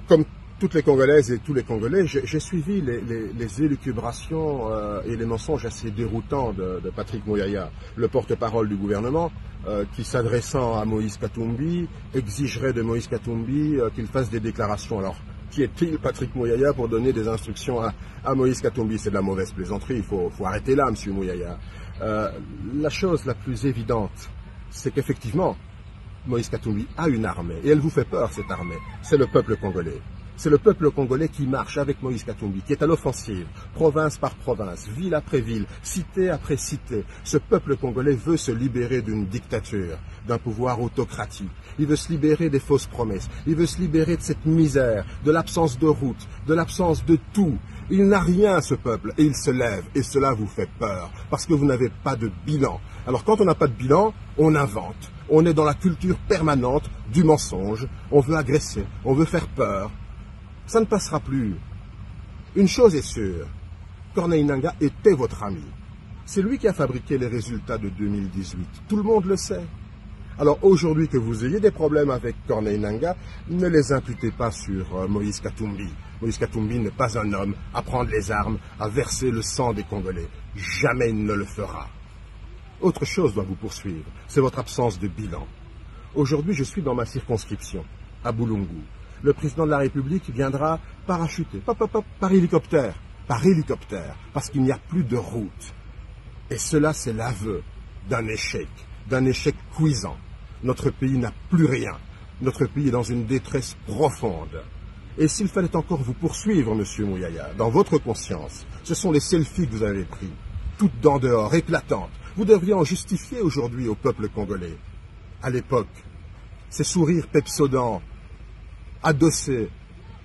Comme toutes les Congolaises et tous les Congolais, j'ai suivi les élucubrations et les mensonges assez déroutants de Patrick Muyaya, le porte-parole du gouvernement, qui, s'adressant à Moïse Katumbi, exigerait de Moïse Katumbi qu'il fasse des déclarations. Alors, qui est-il, Patrick Muyaya, pour donner des instructions à Moïse Katumbi? C'est de la mauvaise plaisanterie, il faut arrêter là, monsieur Muyaya. La chose la plus évidente, c'est qu'effectivement, Moïse Katumbi a une armée, et elle vous fait peur, cette armée. C'est le peuple congolais. C'est le peuple congolais qui marche avec Moïse Katumbi, qui est à l'offensive, province par province, ville après ville, cité après cité. Ce peuple congolais veut se libérer d'une dictature, d'un pouvoir autocratique. Il veut se libérer des fausses promesses. Il veut se libérer de cette misère, de l'absence de route, de l'absence de tout. Il n'a rien, ce peuple, et il se lève. Et cela vous fait peur, parce que vous n'avez pas de bilan. Alors quand on n'a pas de bilan, on invente. On est dans la culture permanente du mensonge. On veut agresser, on veut faire peur. Ça ne passera plus. Une chose est sûre, Corneille Nangaa était votre ami. C'est lui qui a fabriqué les résultats de 2018. Tout le monde le sait. Alors aujourd'hui que vous ayez des problèmes avec Corneille Nangaa, ne les imputez pas sur Moïse Katumbi. Moïse Katumbi n'est pas un homme à prendre les armes, à verser le sang des Congolais. Jamais il ne le fera. Autre chose doit vous poursuivre, c'est votre absence de bilan. Aujourd'hui, je suis dans ma circonscription, à Boulungu. Le président de la République viendra parachuter, par hélicoptère, parce qu'il n'y a plus de route. Et cela, c'est l'aveu d'un échec cuisant. Notre pays n'a plus rien. Notre pays est dans une détresse profonde. Et s'il fallait encore vous poursuivre, monsieur Muyaya, dans votre conscience, ce sont les selfies que vous avez pris, toutes dents dehors, éclatantes. Vous devriez en justifier aujourd'hui au peuple congolais. À l'époque, ces sourires pepsodents, adossés,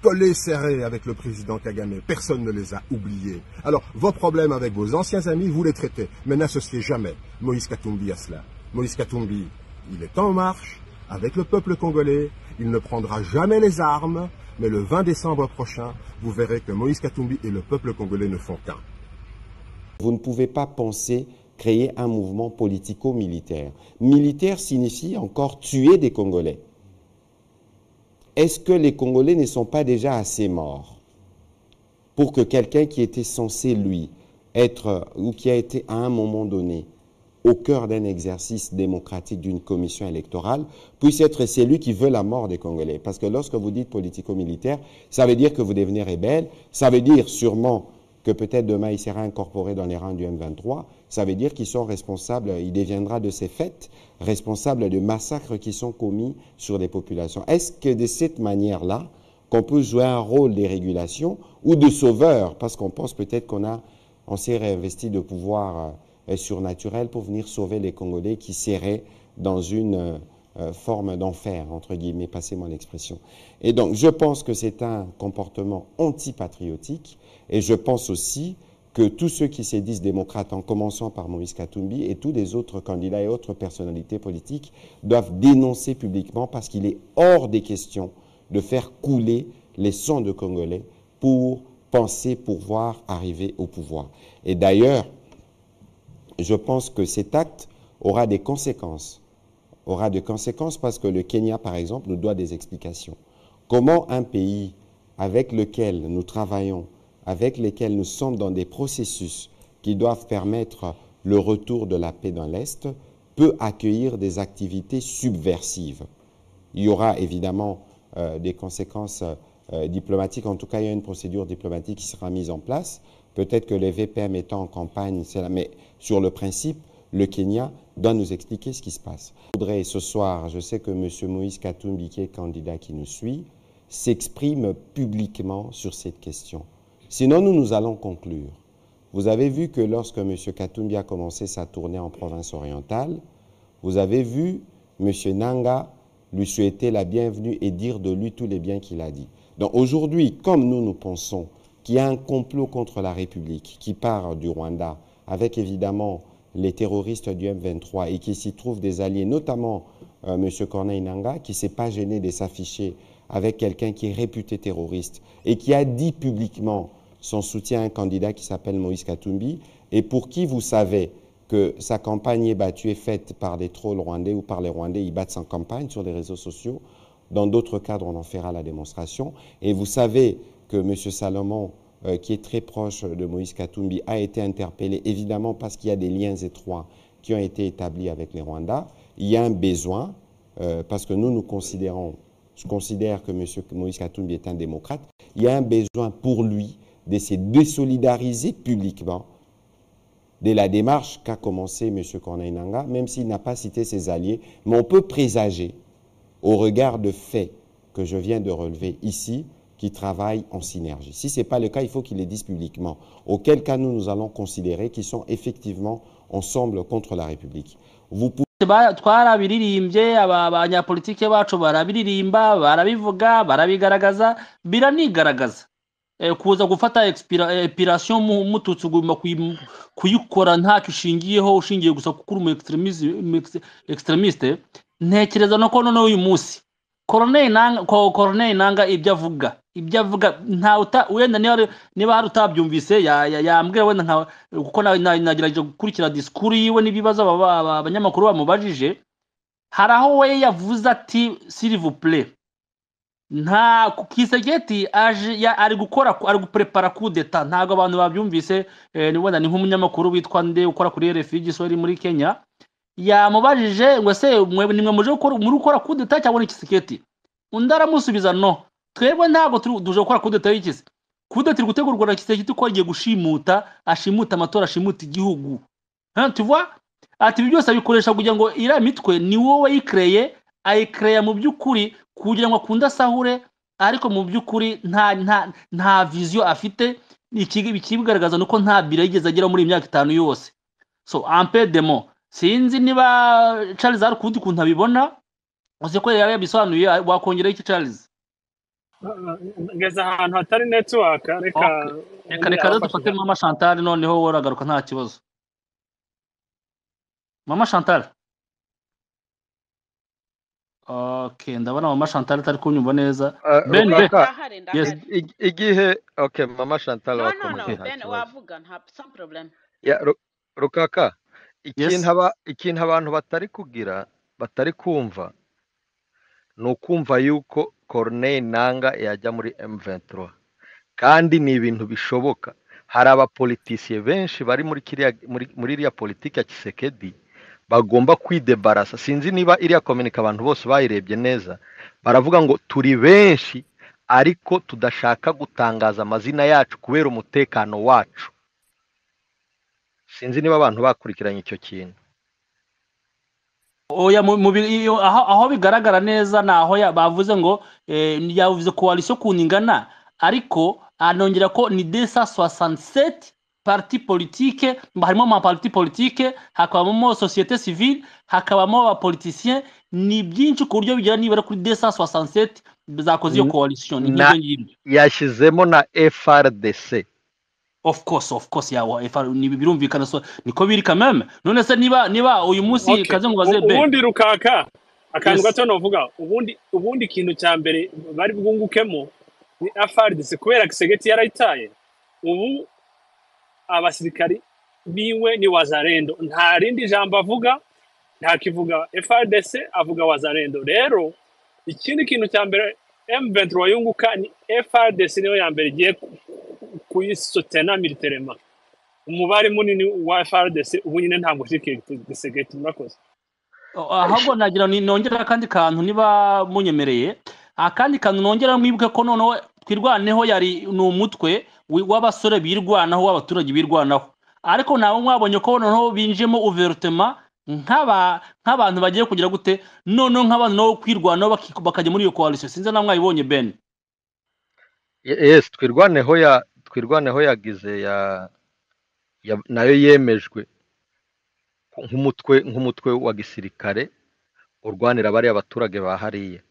collés serrés avec le président Kagame. Personne ne les a oubliés. Alors, vos problèmes avec vos anciens amis, vous les traitez. Mais n'associez jamais Moïse Katumbi à cela. Moïse Katumbi, il est en marche avec le peuple congolais. Il ne prendra jamais les armes. Mais le 20 décembre prochain, vous verrez que Moïse Katumbi et le peuple congolais ne font qu'un. Vous ne pouvez pas penser créer un mouvement politico-militaire. Militaire signifie encore tuer des Congolais. Est-ce que les Congolais ne sont pas déjà assez morts pour que quelqu'un qui était censé, lui, être, ou qui a été à un moment donné au cœur d'un exercice démocratique d'une commission électorale, puisse être celui qui veut la mort des Congolais? Parce que lorsque vous dites politico-militaire, ça veut dire que vous devenez rebelle, ça veut dire sûrement que peut-être demain il sera incorporé dans les rangs du M23, ça veut dire qu'ils sont responsables, il deviendra de ces faits responsable de massacres qui sont commis sur les populations. Est-ce que de cette manière-là, qu'on peut jouer un rôle de régulation ou de sauveur, parce qu'on pense peut-être on s'est réinvesti de pouvoir surnaturel pour venir sauver les Congolais qui seraient dans une forme d'enfer, entre guillemets, passez-moi l'expression. Et donc, je pense que c'est un comportement antipatriotique, et je pense aussi que tous ceux qui se disent démocrates, en commençant par Moïse Katumbi et tous les autres candidats et autres personnalités politiques, doivent dénoncer publiquement, parce qu'il est hors des questions de faire couler les sangs de Congolais pour penser pouvoir arriver au pouvoir. Et d'ailleurs, je pense que cet acte aura des conséquences. Aura des conséquences parce que le Kenya, par exemple, nous doit des explications. Comment un pays avec lequel nous travaillons, avec lesquels nous sommes dans des processus qui doivent permettre le retour de la paix dans l'Est, peut accueillir des activités subversives? Il y aura évidemment des conséquences diplomatiques. En tout cas, il y a une procédure diplomatique qui sera mise en place. Peut-être que les VPM étant en campagne, mais sur le principe, le Kenya doit nous expliquer ce qui se passe. Je voudrais ce soir, je sais que M. Moïse Katumbi, qui est candidat qui nous suit, s'exprime publiquement sur cette question. Sinon, nous allons conclure. Vous avez vu que lorsque M. Katumbi a commencé sa tournée en province orientale, vous avez vu M. Nangaa lui souhaiter la bienvenue et dire de lui tous les biens qu'il a dit. Donc aujourd'hui, comme nous pensons qu'il y a un complot contre la République qui part du Rwanda, avec évidemment les terroristes du M23 et qui s'y trouvent des alliés, notamment M. Corneille Nangaa, qui ne s'est pas gêné de s'afficher avec quelqu'un qui est réputé terroriste et qui a dit publiquement son soutien à un candidat qui s'appelle Moïse Katumbi, et pour qui vous savez que sa campagne est battue, est faite par des trolls rwandais ou par les Rwandais, ils battent sa campagne sur les réseaux sociaux. Dans d'autres cadres, on en fera la démonstration. Et vous savez que M. Salomon, qui est très proche de Moïse Katumbi, a été interpellé, évidemment parce qu'il y a des liens étroits qui ont été établis avec les Rwandais. Il y a un besoin, parce que nous considérons, je considère que M. Moïse Katumbi est un démocrate, il y a un besoin pour lui de se désolidariser publiquement de la démarche qu'a commencé M. Corneille Nangaa, même s'il n'a pas cité ses alliés, mais on peut présager, au regard de faits que je viens de relever ici, qui travaillent en synergie. Si ce n'est pas le cas, il faut qu'ils le disent publiquement. Auquel cas, nous allons considérer qu'ils sont effectivement ensemble contre la République. Vous pouvez... twarabiririmbye abanyapolitike bacu barabiririmba barabivuga barabigaragaza biranigaragaza kuza gufata expiration mututsi ugomba kuyikora ntacyo ushingiyeho ushingiye gusa kuri umu extremiste ntekereza no ko none uyu munsi Corneille Nangaa ibyo avuga nta wenda niba hari utabyumvise yambwira wenda kuko nagerageje gukurikira disikuru yiwe n'ibibazo abanyamakuru bamubajije hari aho we yavuze ati s'il vous plaît nta Kisegeti ari guprepara coup d'etat ntago abantu babyumvise wenda ni nk'umunyamakuru witwa nde ukora kuri RFI gisori muri Kenya yamubajije ngo se nimwe muje gukora coup d'etat cyangwa ni Kisegeti undi aramusubiza no twebwe ntago duje gukora coup d'etat y'ikisi coup d'etat iri gutegurwa na Kisegeti ko agiye gushimuta amatora ashimuta igihugu tu vois ati byose abikoresha kugira ngo ira mitwe ni wowe yikreye ayikreya mu byukuri kugira ngo akunda sahure ariko mu byukuri nta vision afite ikibigaragaza nuko nta bira yigeze agera muri imyaka 5 yose so ampe demo sinzi niba Charles ari kundi kuntu abibona uze ko yari yabisobanuye wakongera iki Charles ngeze ahantu hatari network reka dufate Mama Chantal noneho woragaruka nta kibazo Mama Chantal Okay, ndabona Mama Chantal atari kunyumva neza. Ben, yes. Igihe okay, Mama Chantal no, Ben wavuga nta sans problème. Ya Rukaka, ikintu abantu batari kumva no kumva yuko Corneille Nangaa yajya muri M23 kandi ni ibintu bishoboka. Hari abapoliticiye benshi bari muri iriya politiki ya Tshisekedi bagomba kwidebarasa. Sinzi niba iriya komunika abantu bose bayirebye neza, baravuga ngo turi benshi ariko tudashaka gutangaza amazina yacu kubera umutekano wacu. Sinzi niba abantu bakurikiranye icyo kintu. Oya aho bigaragara neza naho bavuze ngo yavuze coalition kuningana ariko anongera ko ni 267 parti politique harimo ama parti politique hakabamo société civile hakabamo abapoliticiens ni byinshi ku buryo bigira nibara kuri 267 zakoze iyo coalition ni ngibyo ngibyo yashizemo na FRDC. Of course yawa ni birumvikana so niko biri kameme none se niba uyu munsi kaze ngubaze be ubundi Rukaka akantu gato novuga ubundi kintu cya mbere bari bwungukemo ni FRDC kubera Kisegeti yarayitaye ubu abasirikari biwe ni Wazalendo nta rindi jambo avuga nta kivuga FRDC avuga Wazalendo rero ikindi kintu cya mbere M23 yunguka ni FRDC niyo ya mbere giye kuyisotena militairement umubare munini wa FRDC ubu nyine ntabwo shike Kisegeti murakoze ahubwo nagira nongera kandi kantu niba munyemereye akandi kantu nongera mwibuke ko noneho twirwaneho yari n'umutwe w'abasore birwanaho w'abaturage birwanaho ariko nawe mwabonye ko noneho binjemo ouvertement nk'abantu bagiye kugira gute noneho nk'abantu no kwirwanaho bakajya muri iyo coalition sinze na mwayibonye Ben. Yes, twirwaneho yagize nayo yemejwe nk'umutwe wa gisirikare urwanira bari abaturage bahariye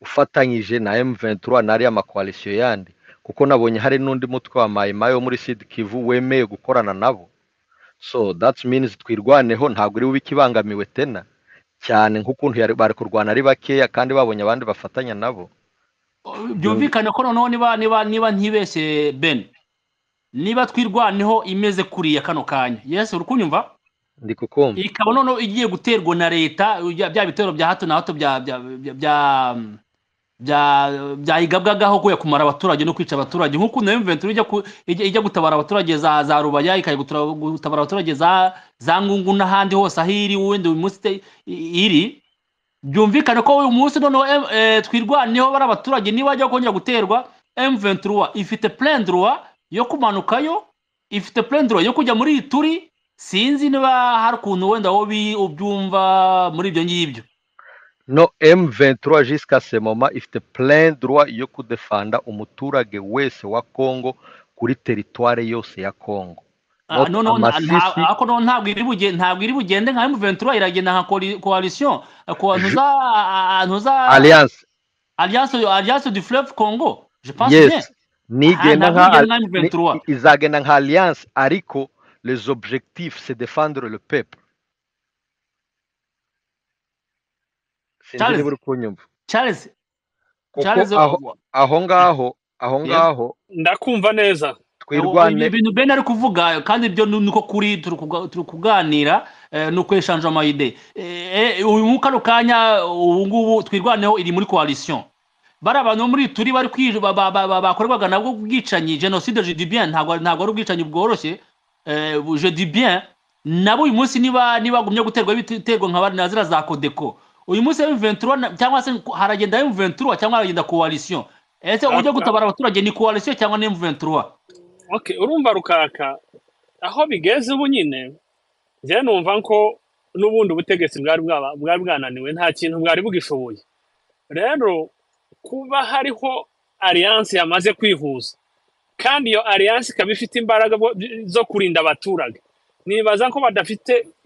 ufatanyije na M23 nari ama coalition yandi kuko nabonye hari n'undi mutwe wa Mayimayo muri Sud Kivu wemeye gukorana nabo. So that means twirwaneho ntabwo uri ubikibangamiwe tena cyane nk'ukuntu bari kurwana ari bakeya kandi babonye abandi bafatanya nabo. Byumvikane ko noneho niba ntibeshye Ben niba twirwaneho imeze kuriya kano kanya yes urukunyumva ndi kukumva ikaba noneho igiye guterwa na leta bya bitero bya hato na hato bya byayigabwagaho kuya kumara abaturage no kwica abaturage nk'uko na M23 ijya gutabara abaturage za Rubaya ikajya gutabara abaturage za Ngungu n'ahandi hose ahiri wende uyu munsi iri byumvikane ko uyu munsi noneho twirwaneho bari abaturage niba bajya kongera guterwa M23 ifite plein droit yo kumanukayo ifite plein droit yo kujya muri Ituri sinzi niba hari ukuntu wenda wo ubyumva muri ibyo ngibyo. No, M23 jusqu'à ce moment ifite plein droit yo kudefanda umuturage wese wa Congo kuri territoire yose ya Congo. Ntabwo iri bugende nka M23 iragenda nka coalition Alliance du Fleuve Congo, je pense bien. Izagenda nka alliance ariko les objectifs c'est défendre le peuple. Charles aho ngaho ndakumva neza twirwane ibintu bene ari kuvuga kandi ibyo nuko kuri turi kuganira nuko eshanje amayide uyu mukano kanya ubu ngubu twirwaneho iri muri coalition bari abantu muri turi bari bakorwaga nabwo bwicanyi genocide je dis bien ntabwo ari ubwicanyi bworoshye je dis bien nabo uyu munsi niba gumye guterwa ibiterwa nka bari nazira za Codeco uyu munsi M23 cyangwa se haragenda M23 cyangwa haragenda coalition ese ujye gutabara abaturage ni coalition cyangwa ni M23? Okay, urumva Rukaka aho bigeze ubu nyine je numva ko n'ubundi ubutegetsi bwari bwananiwe nta kintu bwari bugishoboye. Rero kuba hariho alliance yamaze kwihuza kandi iyo alliance ikaba ifite imbaraga zo kurinda abaturage, nibaza ko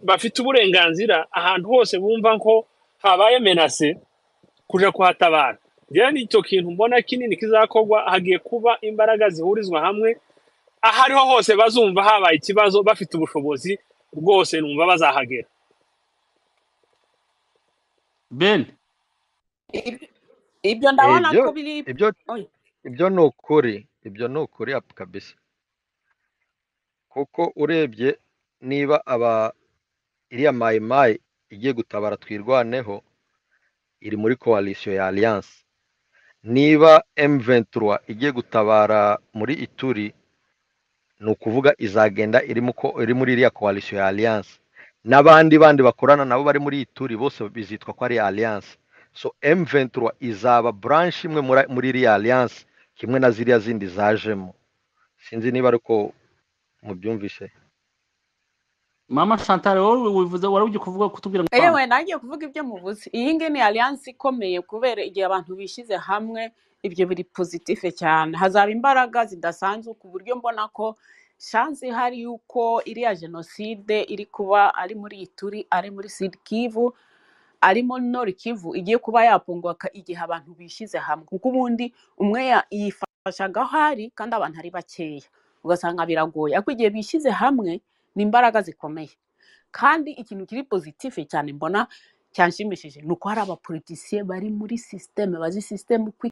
bafite uburenganzira ahantu hose bumva ko habaye menace kuja kuhatabara. Je nicyo kintu mbona kinini kizakorwa, hagiye kuba imbaraga zihurizwa hamwe ahariho hose bazumva habaye ikibazo bafite ubushobozi rwose numva bazahagera. Ben ibyo ndabona ko biri ibyo ni ukuri kabisa kuko urebye niba iriya mayimayi igiye gutabara twirwaneho iri muri coalition ya alliance, niba M23 igiye gutabara muri Ituri ni ukuvuga izagenda iri muri iriya coalition ya alliance, n'abandi bakorana nabo bari muri Ituri bose bizitwa ko ari alliance. So M23 izaba branch imwe muri iriya alliance kimwe na ziriya zindi zajemo. Sinzi niba ariko mubyumvise. Mama Chantal wivuze wari kuvuga kutubwira ngo yewe nagiye kuvuga ibyo muvuze. Iyi nge ni alliance ikomeye kubera igihe abantu bishize hamwe ibyo biri positive cyane, hazaba imbaraga zidasanzwe ku buryo mbona ko chance hari yuko iriya genocide iri kuba ari muri Ituri, ari muri Sud Kivu, ari muri Nord Kivu igiye kuba yapungwaka igihe abantu bishize hamwe, kuko ubundi umwe yifashaga hari kandi abantu ari bakeya ugasanga biragoye, ariko igihe bishize hamwe ni imbaraga zikomeye. Kandi ikintu kiri positive cyane mbona cyanshimishije nuko hari abapoliticiens bari muri systeme bazi systeme